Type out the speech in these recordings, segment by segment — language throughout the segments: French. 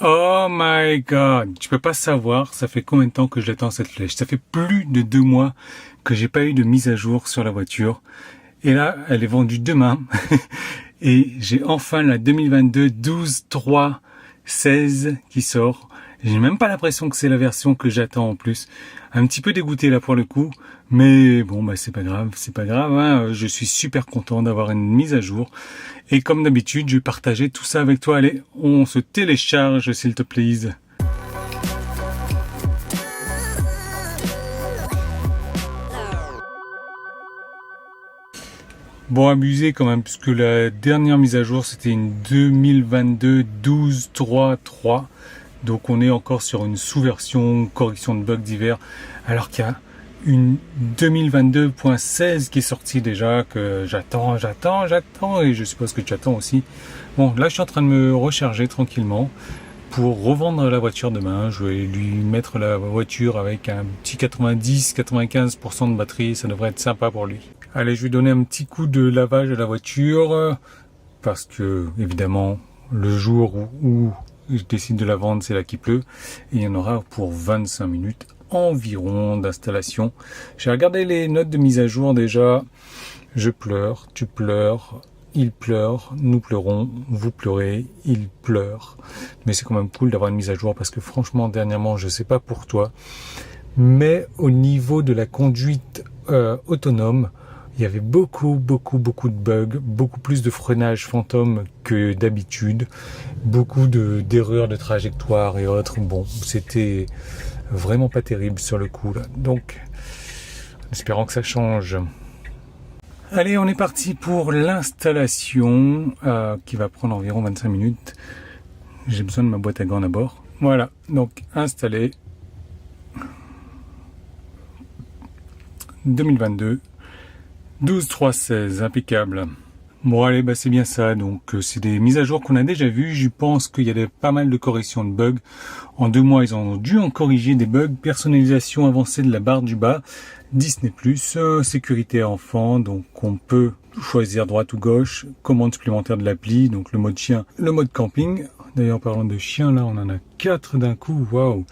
Oh my god, tu peux pas savoir, ça fait combien de temps que j'attends cette flèche. Ça fait plus de 2 mois que j'ai pas eu de mise à jour sur la voiture. Et là, elle est vendue demain. Et j'ai enfin la 2022 12.3.16 qui sort. J'ai même pas l'impression que c'est la version que j'attends en plus. Un petit peu dégoûté là pour le coup. Mais bon, bah c'est pas grave, hein. Je suis super content d'avoir une mise à jour. Et comme d'habitude, je vais partager tout ça avec toi. Allez, on se télécharge s'il te plaît. Bon, abusé quand même, puisque la dernière mise à jour, c'était une 2022 12.3.3. Donc on est encore sur une sous-version, correction de bugs divers, alors qu'il y a une 2022.16 qui est sortie déjà, que j'attends, et je suppose que tu attends aussi. Bon, là je suis en train de me recharger tranquillement pour revendre la voiture demain. Je vais lui mettre la voiture avec un petit 90-95% de batterie, ça devrait être sympa pour lui. Allez, je vais donner un petit coup de lavage à la voiture, parce que évidemment, le jour où je décide de la vendre, c'est là qu'il pleut, et il y en aura pour 25 minutes environ d'installation. J'ai regardé les notes de mise à jour déjà. Je pleure, tu pleures, il pleure, nous pleurons, vous pleurez, il pleure. Mais c'est quand même cool d'avoir une mise à jour parce que franchement, dernièrement, je sais pas pour toi, mais au niveau de la conduite autonome, il y avait beaucoup de bugs, beaucoup plus de freinage fantôme que d'habitude, beaucoup d'erreurs de trajectoire et autres. Bon, c'était vraiment pas terrible sur le coup là. Donc, en espérant que ça change. Allez, on est parti pour l'installation qui va prendre environ 25 minutes. J'ai besoin de ma boîte à gants d'abord. Voilà, donc installé. 2022 12.3.16, impeccable. Bon allez, bah c'est bien ça, donc c'est des mises à jour qu'on a déjà vues. Je pense qu'il y a pas mal de corrections de bugs. En 2 mois, ils ont dû en corriger des bugs. Personnalisation avancée de la barre du bas, Disney+, sécurité enfant, donc on peut choisir droite ou gauche, commande supplémentaire de l'appli, donc le mode chien, le mode camping. D'ailleurs, en parlant de chien, là, on en a 4 d'un coup, waouh.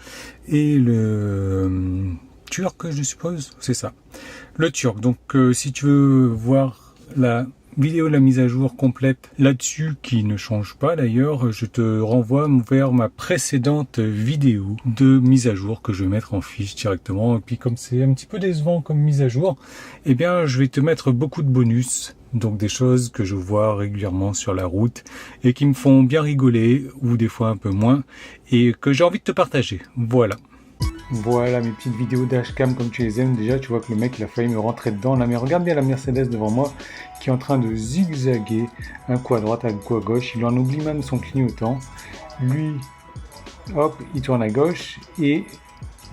Et le turc, je suppose, c'est ça. Le turc, donc si tu veux voir la vidéo de la mise à jour complète là-dessus, qui ne change pas d'ailleurs, je te renvoie vers ma précédente vidéo de mise à jour que je vais mettre en fiche directement. Et puis comme c'est un petit peu décevant comme mise à jour, eh bien je vais te mettre beaucoup de bonus, donc des choses que je vois régulièrement sur la route et qui me font bien rigoler, ou des fois un peu moins, et que j'ai envie de te partager. Voilà mes petites vidéos dashcam comme tu les aimes. Déjà, tu vois que le mec il a failli me rentrer dedans là, mais regarde bien la Mercedes devant moi qui est en train de zigzaguer, un coup à droite, un coup à gauche. Il en oublie même son clignotant. Lui, hop, il tourne à gauche, et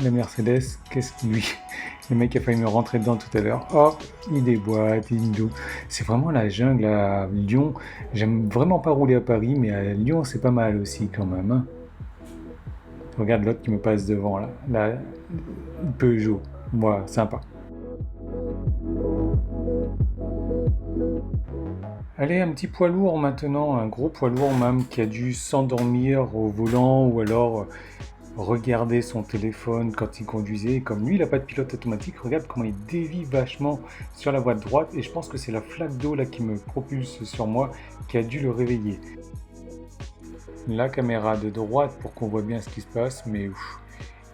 la Mercedes, qu'est-ce qu'il lui... Le mec a failli me rentrer dedans tout à l'heure. Hop, il déboîte, il doux. C'est vraiment la jungle à Lyon. J'aime vraiment pas rouler à Paris, mais à Lyon c'est pas mal aussi quand même, hein. Regarde l'autre qui me passe devant là, Peugeot, voilà, sympa. Allez, un petit poids lourd maintenant, un gros poids lourd même, qui a dû s'endormir au volant ou alors regarder son téléphone quand il conduisait. Et comme lui, il n'a pas de pilote automatique, regarde comment il dévie vachement sur la voie de droite, et je pense que c'est la flaque d'eau là qui me propulse sur moi qui a dû le réveiller. La caméra de droite pour qu'on voit bien ce qui se passe, mais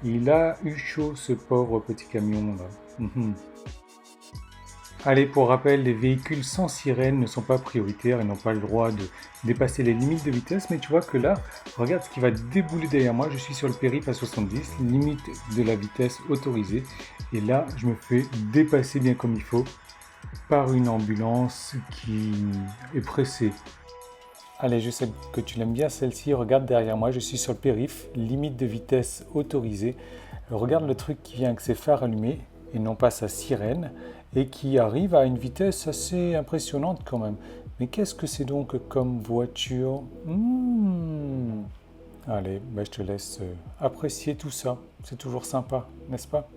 il a eu chaud ce pauvre petit camion là. Allez, pour rappel, les véhicules sans sirène ne sont pas prioritaires et n'ont pas le droit de dépasser les limites de vitesse, mais tu vois que là, regarde ce qui va débouler derrière moi. Je suis sur le périph' à 70, limite de la vitesse autorisée, et là je me fais dépasser bien comme il faut par une ambulance qui est pressée. Allez, je sais que tu l'aimes bien celle-ci, regarde derrière moi, je suis sur le périph', limite de vitesse autorisée. Regarde le truc qui vient avec ses phares allumés et non pas sa sirène, et qui arrive à une vitesse assez impressionnante quand même. Mais qu'est-ce que c'est donc comme voiture? Allez, je te laisse apprécier tout ça, c'est toujours sympa, n'est-ce pas?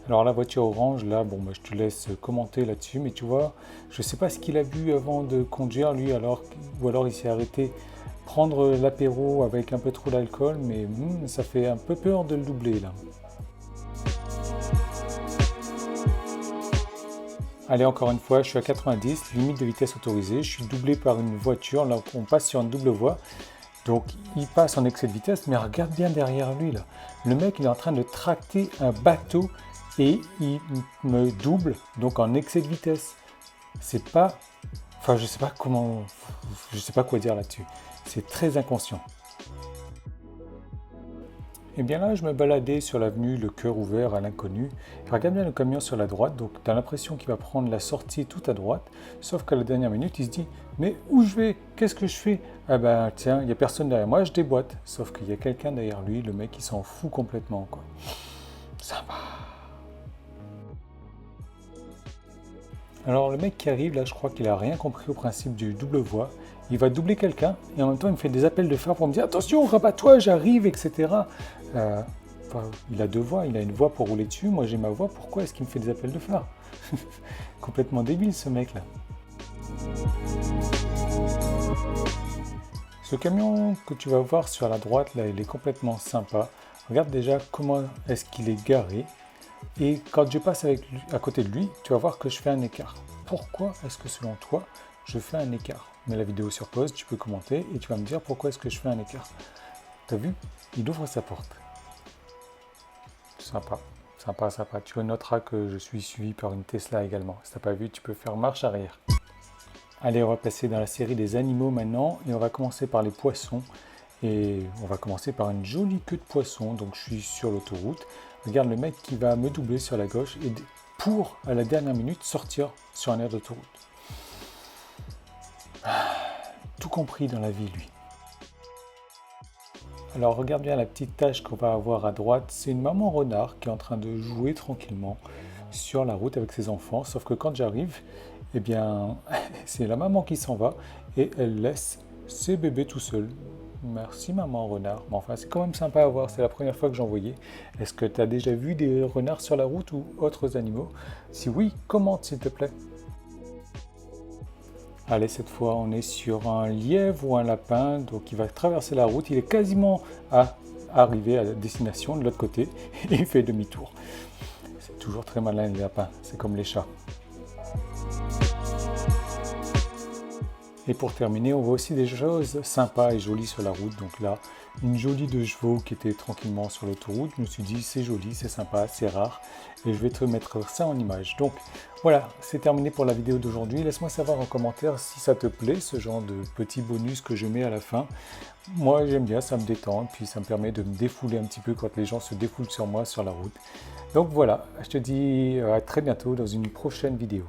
Alors la voiture orange, là, je te laisse commenter là-dessus, mais tu vois, je sais pas ce qu'il a bu avant de conduire lui, ou alors il s'est arrêté prendre l'apéro avec un peu trop d'alcool, mais ça fait un peu peur de le doubler là. Allez, encore une fois, je suis à 90, limite de vitesse autorisée, je suis doublé par une voiture, là on passe sur une double voie, donc il passe en excès de vitesse, mais regarde bien derrière lui là. Le mec il est en train de tracter un bateau et il me double, donc en excès de vitesse. C'est pas... Enfin, je sais pas comment... Je sais pas quoi dire là-dessus. C'est très inconscient. Et bien là, je me baladais sur l'avenue, le cœur ouvert à l'inconnu. Regarde bien le camion sur la droite, donc tu as l'impression qu'il va prendre la sortie tout à droite, sauf qu'à la dernière minute, il se dit « Mais où je vais? Qu'est-ce que je fais ?» Ah ben tiens, il n'y a personne derrière moi, je déboîte. Sauf qu'il y a quelqu'un derrière lui, le mec, il s'en fout complètement, quoi. Sympa. Alors le mec qui arrive, là, je crois qu'il a rien compris au principe du double voie. Il va doubler quelqu'un et en même temps il me fait des appels de phare pour me dire attention, rabat-toi, j'arrive, etc. Enfin, il a deux voies, il a une voie pour rouler dessus, moi j'ai ma voie, pourquoi est-ce qu'il me fait des appels de phare? Complètement débile ce mec là. Ce camion que tu vas voir sur la droite là, il est complètement sympa. Regarde déjà comment est-ce qu'il est garé. Et quand je passe à côté de lui, tu vas voir que je fais un écart. Pourquoi est-ce que selon toi, je fais un écart? Mets la vidéo sur pause, tu peux commenter et tu vas me dire pourquoi est-ce que je fais un écart. T'as vu? Il ouvre sa porte. Sympa, sympa, sympa. Tu noteras que je suis suivi par une Tesla également. Si t'as pas vu, tu peux faire marche arrière. Allez, on va passer dans la série des animaux maintenant et on va commencer par les poissons. Et on va commencer par une jolie queue de poisson. Donc je suis sur l'autoroute. Regarde le mec qui va me doubler sur la gauche et pour, à la dernière minute, sortir sur un aire d'autoroute. Tout compris dans la vie, lui. Alors regarde bien la petite tache qu'on va avoir à droite. C'est une maman renard qui est en train de jouer tranquillement sur la route avec ses enfants. Sauf que quand j'arrive, eh bien, c'est la maman qui s'en va et elle laisse ses bébés tout seuls. Merci maman renard. Mais enfin, c'est quand même sympa à voir, c'est la première fois que j'en voyais. Est-ce que tu as déjà vu des renards sur la route ou autres animaux? Si oui, commente s'il te plaît. Allez, cette fois on est sur un lièvre ou un lapin, donc il va traverser la route, il est quasiment à arriver à la destination de l'autre côté et il fait demi-tour. C'est toujours très malin les lapins, c'est comme les chats. Et pour terminer, on voit aussi des choses sympas et jolies sur la route. Donc là, une jolie de chevaux qui était tranquillement sur l'autoroute. Je me suis dit, c'est joli, c'est sympa, c'est rare. Et je vais te mettre ça en image. Donc voilà, c'est terminé pour la vidéo d'aujourd'hui. Laisse-moi savoir en commentaire si ça te plaît, ce genre de petits bonus que je mets à la fin. Moi, j'aime bien, ça me détend. Puis ça me permet de me défouler un petit peu quand les gens se défoulent sur moi sur la route. Donc voilà, je te dis à très bientôt dans une prochaine vidéo.